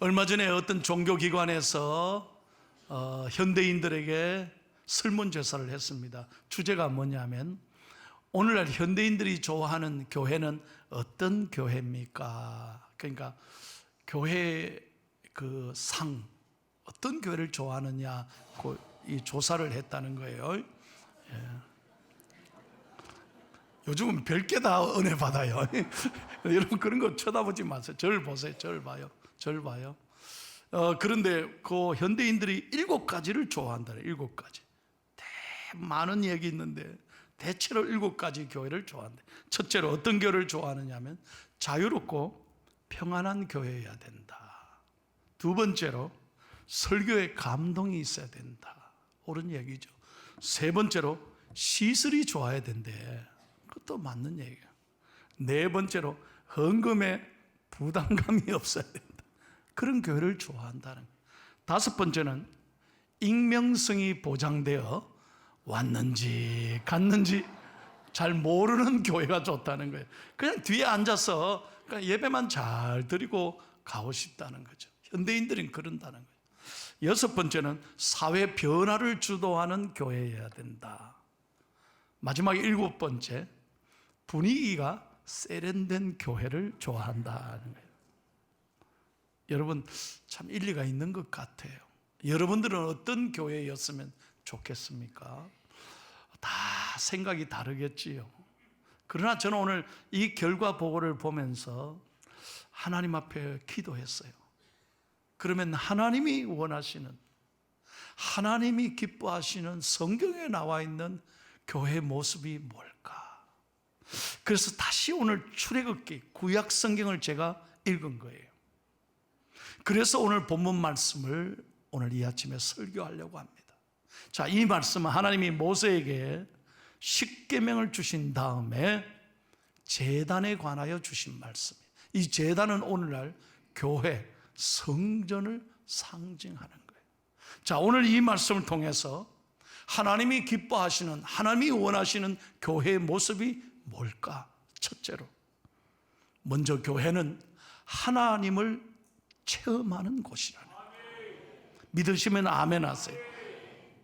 얼마 전에 어떤 종교기관에서 현대인들에게 설문조사를 했습니다. 주제가 뭐냐면 오늘날 현대인들이 좋아하는 교회는 어떤 교회입니까? 그러니까 교회 그 상 어떤 교회를 좋아하느냐 이 조사를 했다는 거예요. 예. 요즘은 별게 다 은혜 받아요. 여러분 그런 거 쳐다보지 마세요. 저를 보세요. 저를 봐요. 그런데 그 현대인들이 7가지를 좋아한다는 7가지. 많은 얘기 있는데 대체로 7가지 교회를 좋아한대. 첫째로 어떤 교회를 좋아하느냐 하면 자유롭고 평안한 교회여야 된다. 두 번째로 설교에 감동이 있어야 된다. 옳은 얘기죠. 세 번째로 시설이 좋아야 된대. 그것도 맞는 얘기예요. 네 번째로 헌금에 부담감이 없어야 된다. 그런 교회를 좋아한다는 거예요. 다섯 번째는 익명성이 보장되어 왔는지 갔는지 잘 모르는 교회가 좋다는 거예요. 그냥 뒤에 앉아서 그냥 예배만 잘 드리고 가고 싶다는 거죠. 현대인들은 그런다는 거예요. 여섯 번째는 사회 변화를 주도하는 교회여야 된다. 마지막 7번째, 분위기가 세련된 교회를 좋아한다는 거예요. 여러분 참 일리가 있는 것 같아요. 여러분들은 어떤 교회였으면 좋겠습니까? 다 생각이 다르겠지요. 그러나 저는 오늘 이 결과 보고를 보면서 하나님 앞에 기도했어요. 그러면 하나님이 원하시는, 하나님이 기뻐하시는 성경에 나와 있는 교회 모습이 뭘까? 그래서 다시 오늘 출애굽기 구약 성경을 제가 읽은 거예요. 그래서 오늘 본문 말씀을 오늘 이 아침에 설교하려고 합니다. 자, 이 말씀은 하나님이 모세에게 십계명을 주신 다음에 제단에 관하여 주신 말씀이에요. 이 제단은 오늘날 교회, 성전을 상징하는 거예요. 자, 오늘 이 말씀을 통해서 하나님이 기뻐하시는, 하나님이 원하시는 교회의 모습이 뭘까? 첫째로, 먼저 교회는 하나님을 체험하는 곳이라는 거예요. 믿으시면 아멘 하세요.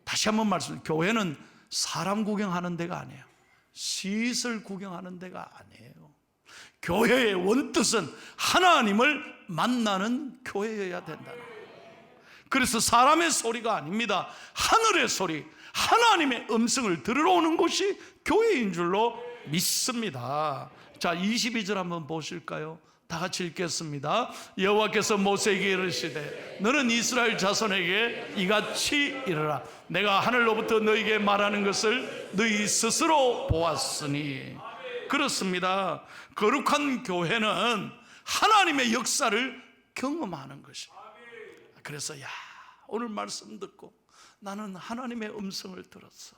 다시 한번 말씀드립니다. 교회는 사람 구경하는 데가 아니에요. 시설 구경하는 데가 아니에요. 교회의 원뜻은 하나님을 만나는 교회여야 된다는 거예요. 그래서 사람의 소리가 아닙니다. 하늘의 소리, 하나님의 음성을 들으러 오는 곳이 교회인 줄로 믿습니다. 자, 22절 한번 보실까요? 다 같이 읽겠습니다. 여호와께서 모세에게 이르시되 너는 이스라엘 자손에게 이같이 이르라. 내가 하늘로부터 너에게 말하는 것을 너희 스스로 보았으니. 그렇습니다. 거룩한 교회는 하나님의 역사를 경험하는 것이에요. 그래서 오늘 말씀 듣고 나는 하나님의 음성을 들었어.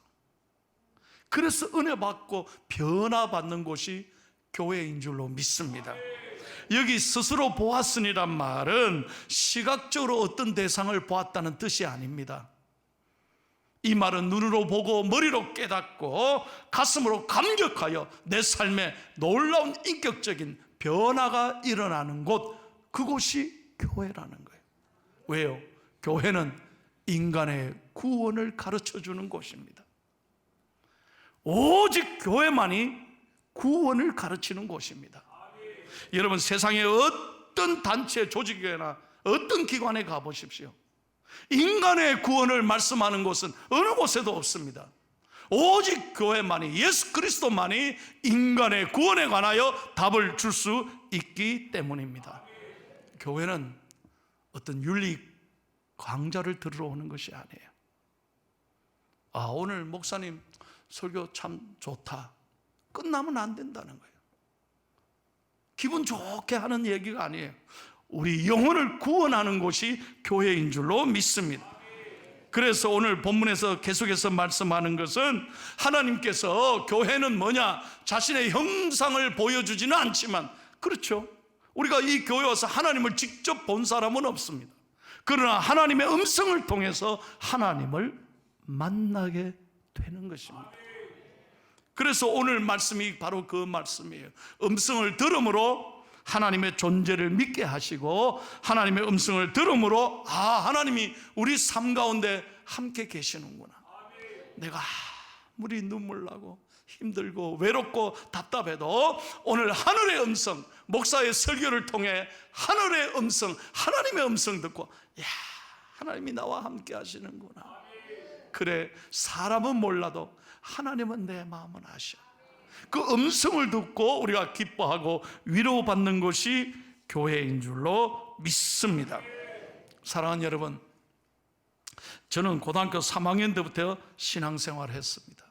그래서 은혜 받고 변화 받는 곳이 교회인 줄로 믿습니다. 여기 스스로 보았으니란 말은 시각적으로 어떤 대상을 보았다는 뜻이 아닙니다. 이 말은 눈으로 보고 머리로 깨닫고 가슴으로 감격하여 내 삶에 놀라운 인격적인 변화가 일어나는 곳, 그곳이 교회라는 거예요. 왜요? 교회는 인간의 구원을 가르쳐주는 곳입니다. 오직 교회만이 구원을 가르치는 곳입니다. 여러분 세상에 어떤 단체, 조직이나 어떤 기관에 가보십시오. 인간의 구원을 말씀하는 곳은 어느 곳에도 없습니다. 오직 교회만이, 예수 그리스도만이 인간의 구원에 관하여 답을 줄 수 있기 때문입니다. 교회는 어떤 윤리 강좌를 들으러 오는 것이 아니에요. 오늘 목사님 설교 참 좋다, 끝나면 안 된다는 거예요. 기분 좋게 하는 얘기가 아니에요. 우리 영혼을 구원하는 곳이 교회인 줄로 믿습니다. 그래서 오늘 본문에서 계속해서 말씀하는 것은 하나님께서 교회는 뭐냐? 자신의 형상을 보여주지는 않지만, 그렇죠, 우리가 이 교회 와서 하나님을 직접 본 사람은 없습니다. 그러나 하나님의 음성을 통해서 하나님을 만나게 되는 것입니다. 그래서 오늘 말씀이 바로 그 말씀이에요. 음성을 들음으로 하나님의 존재를 믿게 하시고 하나님의 음성을 들음으로 하나님이 우리 삶 가운데 함께 계시는구나. 내가 아무리 눈물 나고 힘들고 외롭고 답답해도 오늘 하늘의 음성, 목사의 설교를 통해 하늘의 음성, 하나님의 음성 듣고 하나님이 나와 함께 하시는구나. 그래, 사람은 몰라도 하나님은 내 마음을 아셔. 그 음성을 듣고 우리가 기뻐하고 위로받는 것이 교회인 줄로 믿습니다. 사랑하는 여러분, 저는 고등학교 3학년 때부터 신앙생활을 했습니다.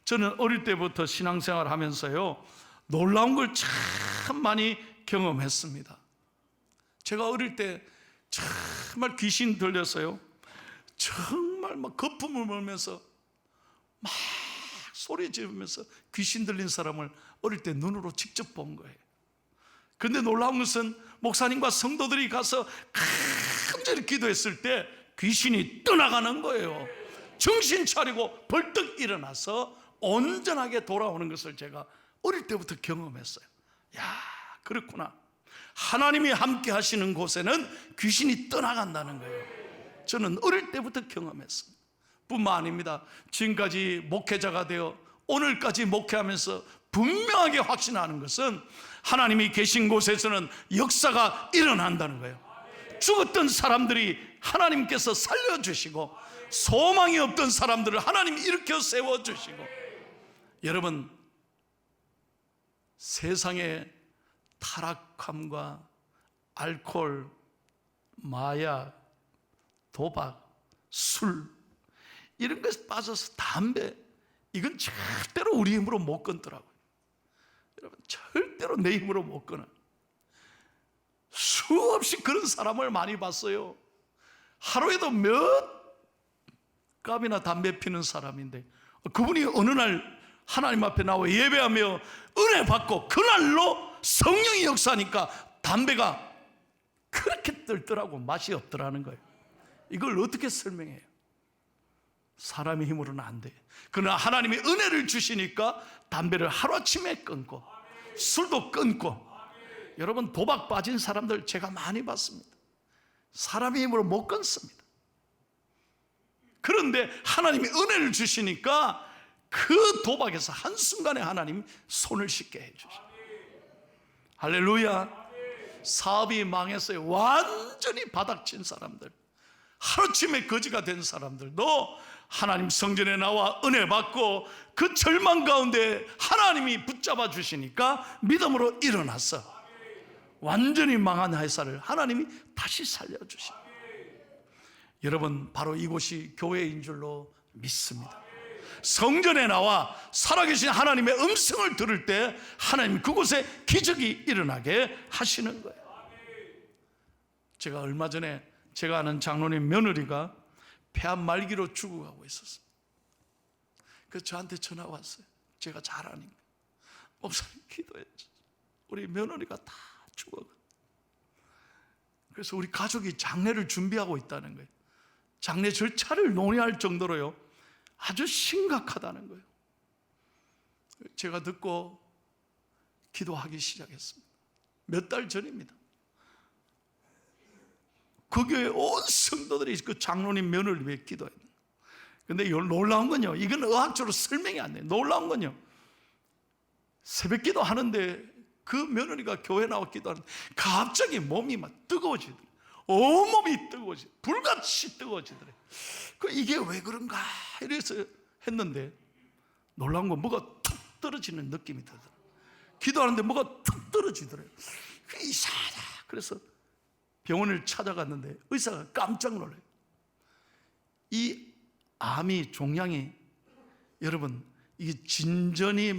저는 어릴 때부터 신앙생활을 하면서요, 놀라운 걸 참 많이 경험했습니다. 제가 어릴 때 정말 귀신 들려서요, 정말 막 거품을 물면서 막 소리 지르면서 귀신 들린 사람을 어릴 때 눈으로 직접 본 거예요. 그런데 놀라운 것은 목사님과 성도들이 가서 간절히 기도했을 때 귀신이 떠나가는 거예요. 정신 차리고 벌떡 일어나서 온전하게 돌아오는 것을 제가 어릴 때부터 경험했어요. 그렇구나. 하나님이 함께 하시는 곳에는 귀신이 떠나간다는 거예요. 저는 어릴 때부터 경험했습니다. 뿐만 아닙니다. 지금까지 목회자가 되어 오늘까지 목회하면서 분명하게 확신하는 것은 하나님이 계신 곳에서는 역사가 일어난다는 거예요. 죽었던 사람들이 하나님께서 살려주시고, 소망이 없던 사람들을 하나님이 일으켜 세워주시고, 여러분, 세상의 타락함과 알코올, 마약, 도박, 술, 이런 것에 빠져서 담배, 이건 절대로 우리 힘으로 못 끊더라고요. 여러분, 절대로 내 힘으로 못 끊어. 수없이 그런 사람을 많이 봤어요. 하루에도 몇 갑이나 담배 피는 사람인데, 그분이 어느 날 하나님 앞에 나와 예배하며 은혜 받고 그날로 성령이 역사하니까 담배가 그렇게 뜰더라고. 맛이 없더라는 거예요. 이걸 어떻게 설명해요? 사람의 힘으로는 안 돼. 그러나 하나님이 은혜를 주시니까 담배를 하루아침에 끊고, 술도 끊고. 여러분, 도박 빠진 사람들 제가 많이 봤습니다. 사람의 힘으로 못 끊습니다. 그런데 하나님이 은혜를 주시니까 그 도박에서 한순간에 하나님 손을 씻게 해주셔요. 할렐루야. 사업이 망했어요. 완전히 바닥친 사람들, 하루쯤에 거지가 된 사람들도 하나님 성전에 나와 은혜 받고 그 절망 가운데 하나님이 붙잡아 주시니까 믿음으로 일어났어. 완전히 망한 회사를 하나님이 다시 살려주시고. 여러분, 바로 이곳이 교회인 줄로 믿습니다. 성전에 나와 살아계신 하나님의 음성을 들을 때 하나님 그곳에 기적이 일어나게 하시는 거예요. 제가 얼마 전에 제가 아는 장로님 며느리가 폐암 말기로 죽어가고 있었어요. 그래서 저한테 전화 왔어요. 제가 잘 아니까, 목사님 기도해 주세요. 우리 며느리가 다 죽어가. 그래서 우리 가족이 장례를 준비하고 있다는 거예요. 장례 절차를 논의할 정도로요, 아주 심각하다는 거예요. 제가 듣고 기도하기 시작했습니다. 몇 달 전입니다. 그 교회 온 성도들이 그 장로님 며느리를 위해 기도했어요. 그런데 놀라운 건요, 이건 의학적으로 설명이 안 돼요. 놀라운 건요, 새벽 기도 하는데 그 며느리가 교회 나와 기도하는데 갑자기 몸이 막 뜨거워지더래요. 온몸이 뜨거워지더래요. 불같이 뜨거워지더래요. 이게 왜 그런가 이래서 했는데, 놀라운 건 뭐가 툭 떨어지는 느낌이 들더라고요. 기도하는데 뭐가 툭 떨어지더래요. 그게 이상하다. 그래서 병원을 찾아갔는데 의사가 깜짝 놀라요. 이 암이, 종양이, 여러분, 이게 진전이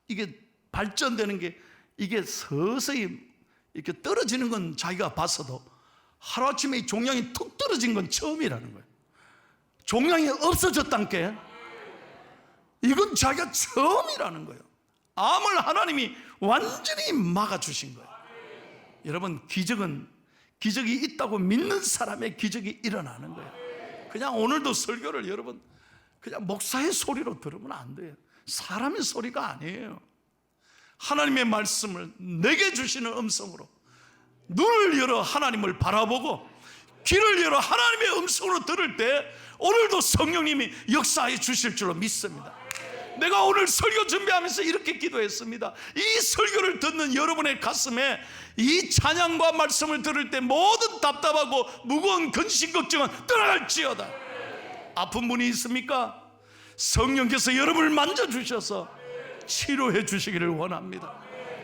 이게 발전되는 게, 이게 서서히 이렇게 떨어지는 건 자기가 봤어도 하루아침에 이 종양이 툭 떨어진 건 처음이라는 거예요. 종양이 없어졌다는 게, 이건 자기가 처음이라는 거예요. 암을 하나님이 완전히 막아주신 거예요. 여러분, 기적이 있다고 믿는 사람의 기적이 일어나는 거예요. 그냥 오늘도 설교를 여러분 그냥 목사의 소리로 들으면 안 돼요. 사람의 소리가 아니에요. 하나님의 말씀을 내게 주시는 음성으로 눈을 열어 하나님을 바라보고 귀를 열어 하나님의 음성으로 들을 때 오늘도 성령님이 역사해 주실 줄로 믿습니다. 내가 오늘 설교 준비하면서 이렇게 기도했습니다. 이 설교를 듣는 여러분의 가슴에 이 찬양과 말씀을 들을 때 모든 답답하고 무거운 근심 걱정은 떠나갈지어다. 아픈 분이 있습니까? 성령께서 여러분을 만져주셔서 치료해 주시기를 원합니다.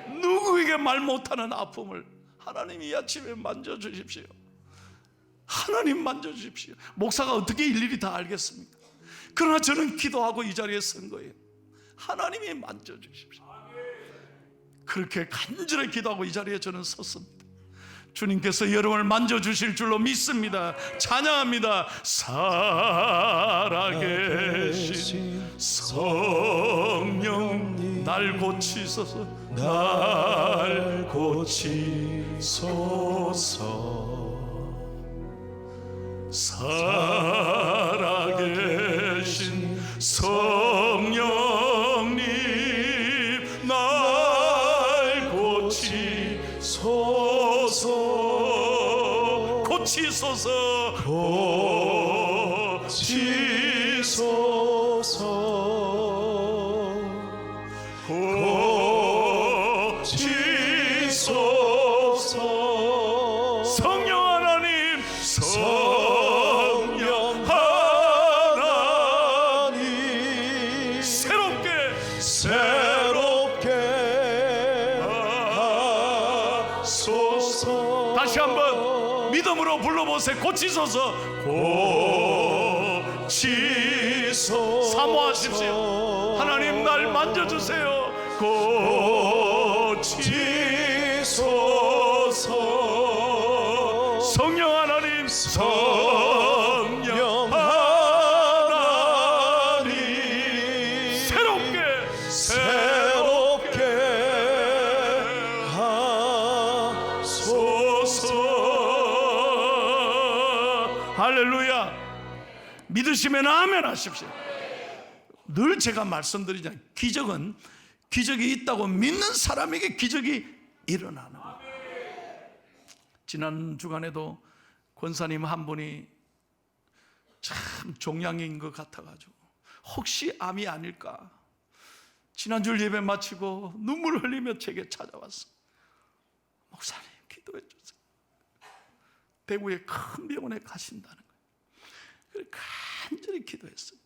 누구에게 말 못하는 아픔을 하나님이 이 아침에 만져주십시오. 하나님 만져주십시오. 목사가 어떻게 일일이 다 알겠습니까? 그러나 저는 기도하고 이 자리에 선 거예요. 하나님이 만져주십시오. 그렇게 간절히 기도하고 이 자리에 저는 섰습니다. 주님께서 여러분을 만져주실 줄로 믿습니다. 찬양합니다. 살아계신 성령 날 고치소서, 날 고치소서. 살아계신 성령님 날 고치소서, 고치소서, 고치소서. 성령 하나님, 성령 하나님, 새롭게 하소서. 다시 한번 믿음으로 불러보세요. 고치소서, 고치소서. 사모하십시오. 하나님 날 만져주세요. 고치소서. 성령 하나님, 성령 하나님, 새롭게 하소서. 할렐루야. 믿으시면 아멘 하십시오. 늘 제가 말씀드리잖아요. 기적이 있다고 믿는 사람에게 기적이 일어나는 거예요. 지난 주간에도 권사님 한 분이 참 종양인 것 같아가지고 혹시 암이 아닐까, 지난주 예배 마치고 눈물 흘리며 제게 찾아왔어. 목사님 기도해 주세요. 대구의 큰 병원에 가신다는 거예요. 그래서 간절히 기도했어요.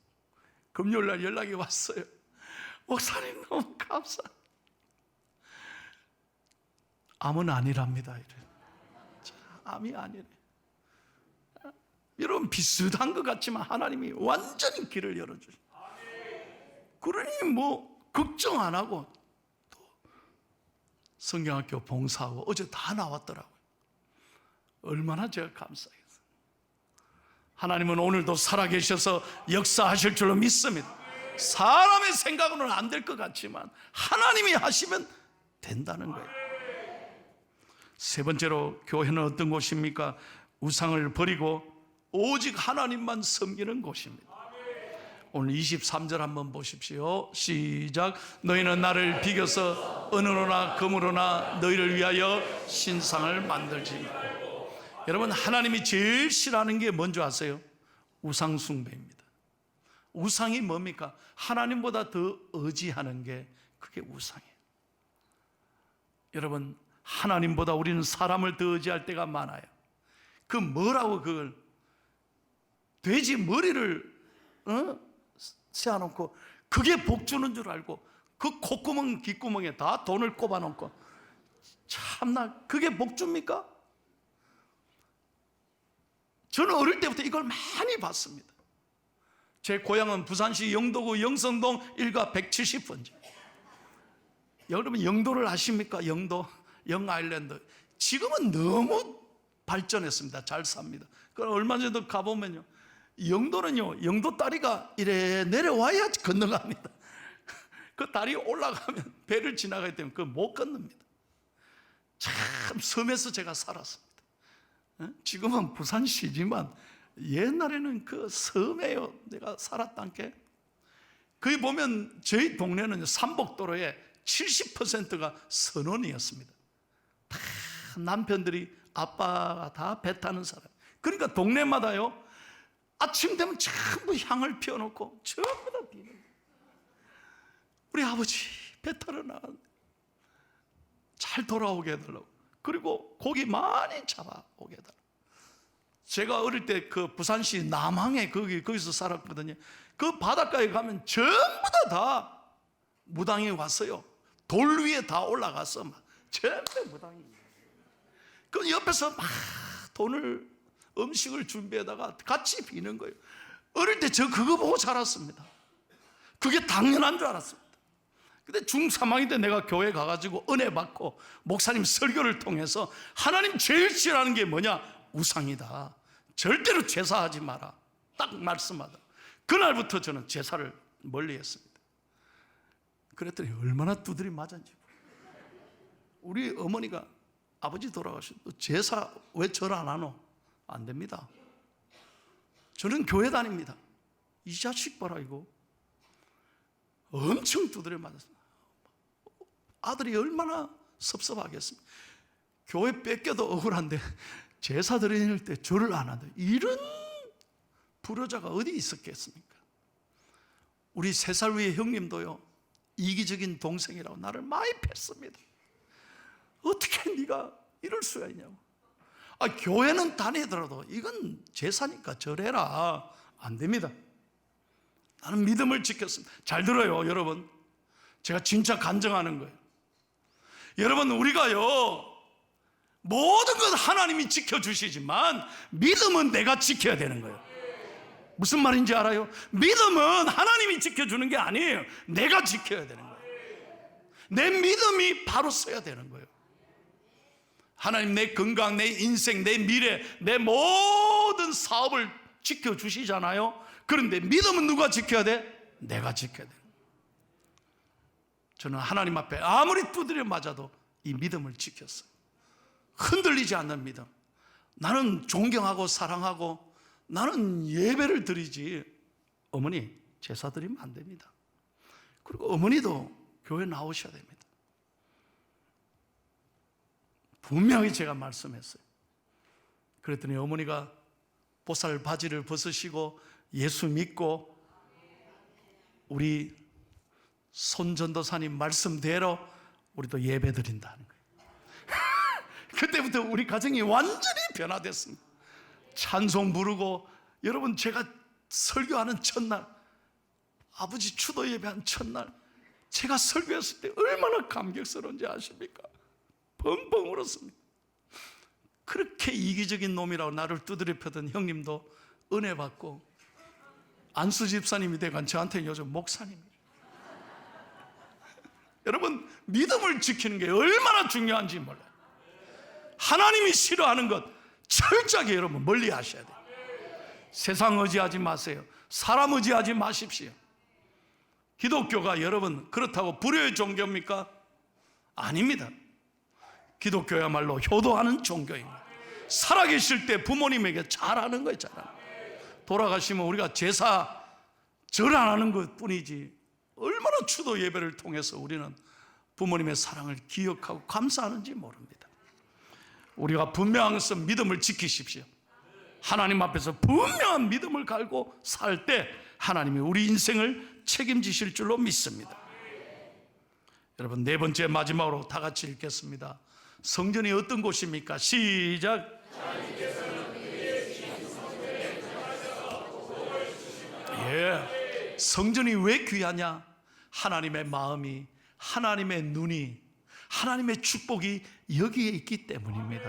금요일날 연락이 왔어요. 목사님 너무 감사합니다. 암은 아니랍니다. 이래. 암이 아니래. 여러분 비슷한 것 같지만 하나님이 완전히 길을 열어주셔. 그러니 뭐 걱정 안 하고 또 성경학교 봉사하고 어제 다 나왔더라고요. 얼마나 제가 감사해요. 하나님은 오늘도 살아계셔서 역사하실 줄로 믿습니다. 사람의 생각으로는 안 될 것 같지만 하나님이 하시면 된다는 거예요. 세 번째로 교회는 어떤 곳입니까? 우상을 버리고 오직 하나님만 섬기는 곳입니다. 오늘 23절 한번 보십시오. 시작. 너희는 나를 비겨서 은으로나 금으로나 너희를 위하여 신상을 만들지 말고. 여러분 하나님이 제일 싫어하는 게 뭔지 아세요? 우상 숭배입니다. 우상이 뭡니까? 하나님보다 더 의지하는 게 그게 우상이에요. 여러분 하나님보다 우리는 사람을 더 의지할 때가 많아요. 그 뭐라고 그걸 돼지 머리를 세워놓고 그게 복 주는 줄 알고 그 콧구멍 귓구멍에 다 돈을 꼽아놓고 참나 그게 복 줍니까? 저는 어릴 때부터 이걸 많이 봤습니다. 제 고향은 부산시 영도구 영성동 1가 170번지. 여러분 영도를 아십니까? 영아일랜드. 지금은 너무 발전했습니다. 잘 삽니다. 그럼 얼마 전에도 가보면요, 영도는요, 영도 다리가 이래 내려와야 건너갑니다. 그 다리 올라가면 배를 지나가기 때문에 그걸 못 건넙니다. 참 섬에서 제가 살았습니다. 지금은 부산시지만 옛날에는 그 섬에요 내가 살았단 게. 거기 보면 저희 동네는 삼복도로에 70%가 선원이었습니다. 다 남편들이, 아빠가 다 배 타는 사람. 그러니까 동네마다요, 아침 되면 전부 향을 피워놓고 전부 다 뛰는 거예요. 우리 아버지 배 타러 나갔는데 잘 돌아오게 해달라고, 그리고 고기 많이 잡아오게 해달라고. 제가 어릴 때 그 부산시 남항에 거기서 살았거든요. 그 바닷가에 가면 전부 다 무당이 왔어요. 돌 위에 다 올라가서 막 전부 무당이. 그 옆에서 막 돈을, 음식을 준비하다가 같이 비는 거예요. 어릴 때 저 그거 보고 자랐습니다. 그게 당연한 줄 알았습니다. 근데 중3학년 때 내가 교회 가가지고 은혜 받고 목사님 설교를 통해서 하나님 제일 싫어하는 게 뭐냐? 우상이다. 절대로 제사하지 마라. 딱 말씀하다. 그날부터 저는 제사를 멀리했습니다. 그랬더니 얼마나 두드리 맞았는지. 우리 어머니가 아버지 돌아가셔도 제사 왜 절 안 하노? 안 됩니다. 저는 교회 다닙니다. 이 자식 봐라 이거. 엄청 두드려 맞았습니다. 아들이 얼마나 섭섭하겠습니까? 교회 뺏겨도 억울한데 제사 드릴 때 절을 안 한다. 이런 불효자가 어디 있었겠습니까? 우리 3살 위의 형님도요, 이기적인 동생이라고 나를 많이 팼습니다. 어떻게 네가 이럴 수가 있냐고. 교회는 다니더라도 이건 제사니까 절해라. 안 됩니다. 나는 믿음을 지켰습니다. 잘 들어요, 여러분. 제가 진짜 간증하는 거예요. 여러분, 우리가요, 모든 것 하나님이 지켜주시지만 믿음은 내가 지켜야 되는 거예요. 무슨 말인지 알아요? 믿음은 하나님이 지켜주는 게 아니에요. 내가 지켜야 되는 거예요. 내 믿음이 바로 서야 되는 거예요. 하나님 내 건강, 내 인생, 내 미래, 내 모든 사업을 지켜주시잖아요. 그런데 믿음은 누가 지켜야 돼? 내가 지켜야 돼. 저는 하나님 앞에 아무리 두드려 맞아도 이 믿음을 지켰어요. 흔들리지 않는 믿음. 나는 존경하고 사랑하고 나는 예배를 드리지, 어머니 제사 드리면 안 됩니다. 그리고 어머니도 교회 나오셔야 됩니다. 분명히 제가 말씀했어요. 그랬더니 어머니가 보살 바지를 벗으시고 예수 믿고 우리 손전도사님 말씀대로 우리도 예배 드린다는 거예요. 그때부터 우리 가정이 완전히 변화됐습니다. 찬송 부르고, 여러분 제가 설교하는 첫날, 아버지 추도 예배한 첫날 제가 설교했을 때 얼마나 감격스러운지 아십니까? 펑펑 울었습니다. 그렇게 이기적인 놈이라고 나를 두드려 펴던 형님도 은혜 받고 안수 집사님이 돼간 저한테는 요즘 목사님이에요. 여러분, 믿음을 지키는 게 얼마나 중요한지 몰라요. 하나님이 싫어하는 것 철저하게 여러분 멀리 하셔야 돼요. 세상 의지하지 마세요. 사람 의지하지 마십시오. 기독교가 여러분 그렇다고 불효의 종교입니까? 아닙니다. 기독교야말로 효도하는 종교입니다. 살아계실 때 부모님에게 잘하는 거예요. 돌아가시면 우리가 제사 절 안 하는 것 뿐이지 얼마나 추도 예배를 통해서 우리는 부모님의 사랑을 기억하고 감사하는지 모릅니다. 우리가 분명한 믿음을 지키십시오. 하나님 앞에서 분명한 믿음을 갈고 살 때 하나님이 우리 인생을 책임지실 줄로 믿습니다. 여러분, 4번째 마지막으로 다 같이 읽겠습니다. 성전이 어떤 곳입니까? 시작. 성전이 왜 귀하냐? 하나님의 마음이, 하나님의 눈이, 하나님의 축복이 여기에 있기 때문입니다.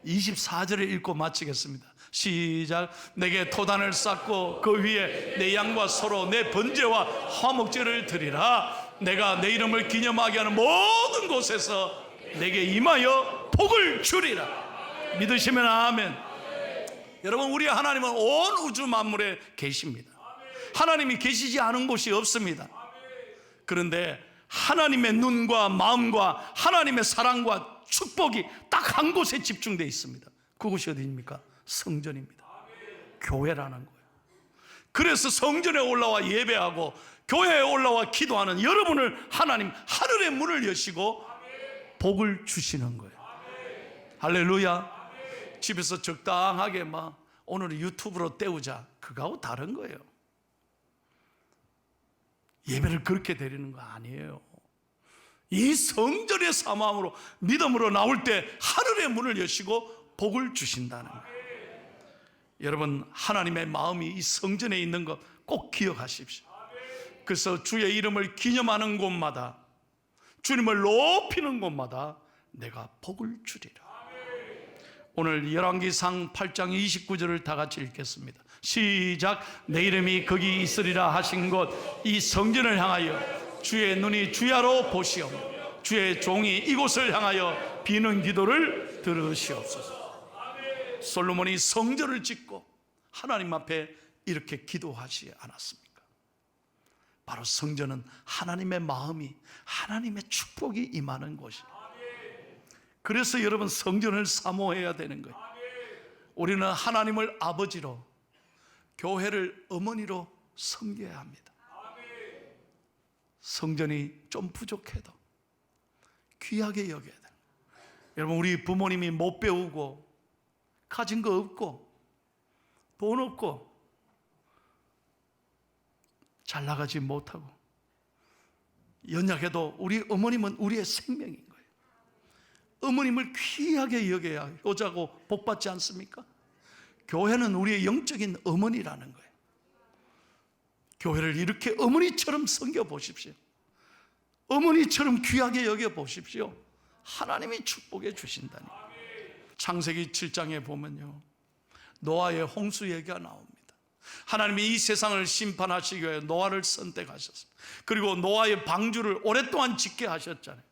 24절을 읽고 마치겠습니다. 시작. 내게 토단을 쌓고 그 위에 내 양과 소로 내 번제와 화목제를 드리라. 내가 내 이름을 기념하게 하는 모든 곳에서 내게 임하여 복을 주리라. 믿으시면 아멘. 여러분, 우리 하나님은 온 우주 만물에 계십니다. 하나님이 계시지 않은 곳이 없습니다. 그런데 하나님의 눈과 마음과 하나님의 사랑과 축복이 딱 한 곳에 집중되어 있습니다. 그곳이 어디입니까? 성전입니다. 교회라는 거예요. 그래서 성전에 올라와 예배하고 교회에 올라와 기도하는 여러분을 하나님 하늘의 문을 여시고 복을 주시는 거예요. 할렐루야. 집에서 적당하게 막 오늘은 유튜브로 때우자, 그거하고 다른 거예요. 예배를 그렇게 드리는 거 아니에요. 이 성전의 사모함으로 믿음으로 나올 때 하늘의 문을 여시고 복을 주신다는 거예요. 여러분, 하나님의 마음이 이 성전에 있는 것 꼭 기억하십시오. 그래서 주의 이름을 기념하는 곳마다, 주님을 높이는 곳마다 내가 복을 주리라. 오늘 열왕기상 8장 29절을 다 같이 읽겠습니다. 시작. 내 이름이 거기 있으리라 하신 곳 이 성전을 향하여 주의 눈이 주야로 보시오며 주의 종이 이곳을 향하여 비는 기도를 들으시옵소서. 솔로몬이 성전을 짓고 하나님 앞에 이렇게 기도하지 않았습니까? 바로 성전은 하나님의 마음이, 하나님의 축복이 임하는 곳이에요. 그래서 여러분, 성전을 사모해야 되는 거예요. 우리는 하나님을 아버지로, 교회를 어머니로 섬겨야 합니다. 성전이 좀 부족해도 귀하게 여겨야 돼요. 여러분, 우리 부모님이 못 배우고 가진 거 없고 돈 없고 잘 나가지 못하고 연약해도 우리 어머님은 우리의 생명인 거예요. 어머님을 귀하게 여겨야 효자고 복받지 않습니까? 교회는 우리의 영적인 어머니라는 거예요. 교회를 이렇게 어머니처럼 섬겨보십시오. 어머니처럼 귀하게 여겨보십시오. 하나님이 축복해 주신다니. 창세기 7장에 보면요, 노아의 홍수 얘기가 나옵니다. 하나님이 이 세상을 심판하시기 위해 노아를 선택하셨습니다. 그리고 노아의 방주를 오랫동안 짓게 하셨잖아요.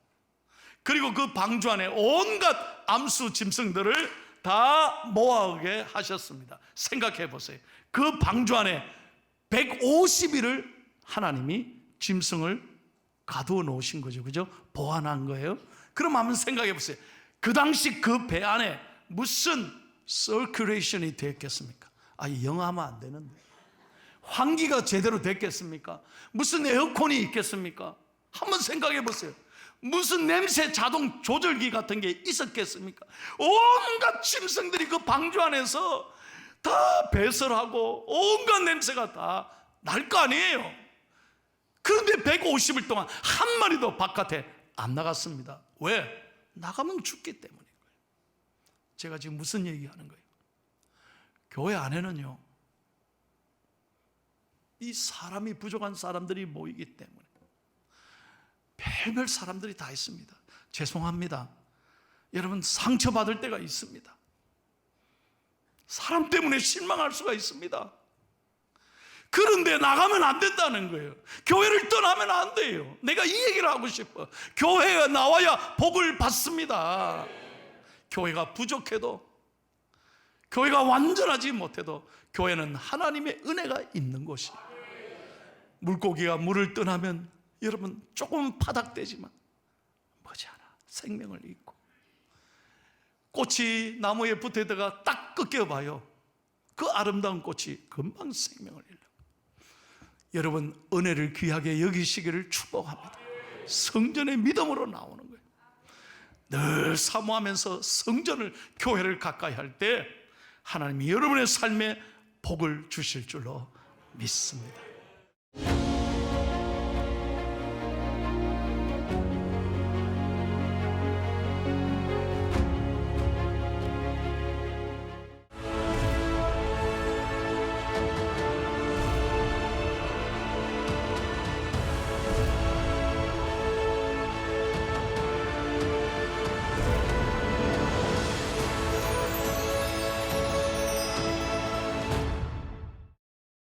그리고 그 방주 안에 온갖 암수 짐승들을 다 모아오게 하셨습니다. 생각해 보세요. 그 방주 안에 150일을 하나님이 짐승을 가두어 놓으신 거죠. 그죠? 보관한 거예요. 그럼 한번 생각해 보세요. 그 당시 그 배 안에 무슨 서큘레이션이 됐겠습니까? 영하면 안 되는데. 환기가 제대로 됐겠습니까? 무슨 에어컨이 있겠습니까? 한번 생각해 보세요. 무슨 냄새 자동 조절기 같은 게 있었겠습니까? 온갖 짐승들이 그 방주 안에서 다 배설하고 온갖 냄새가 다 날 거 아니에요. 그런데 150일 동안 한 마리도 바깥에 안 나갔습니다. 왜? 나가면 죽기 때문인 거예요. 제가 지금 무슨 얘기하는 거예요? 교회 안에는요, 이 사람이 부족한 사람들이 모이기 때문에 별별 사람들이 다 있습니다. 죄송합니다. 여러분, 상처받을 때가 있습니다. 사람 때문에 실망할 수가 있습니다. 그런데 나가면 안 된다는 거예요. 교회를 떠나면 안 돼요. 내가 이 얘기를 하고 싶어. 교회에 나와야 복을 받습니다. 교회가 부족해도, 교회가 완전하지 못해도 교회는 하나님의 은혜가 있는 곳이에요. 물고기가 물을 떠나면 여러분 조금 파닥되지만 머지않아 생명을 잃고, 꽃이 나무에 붙어있다가 딱 꺾여봐요. 그 아름다운 꽃이 금방 생명을 잃어요. 여러분, 은혜를 귀하게 여기시기를 축복합니다. 성전의 믿음으로 나오는 거예요. 늘 사모하면서 성전을, 교회를 가까이 할 때 하나님이 여러분의 삶에 복을 주실 줄로 믿습니다.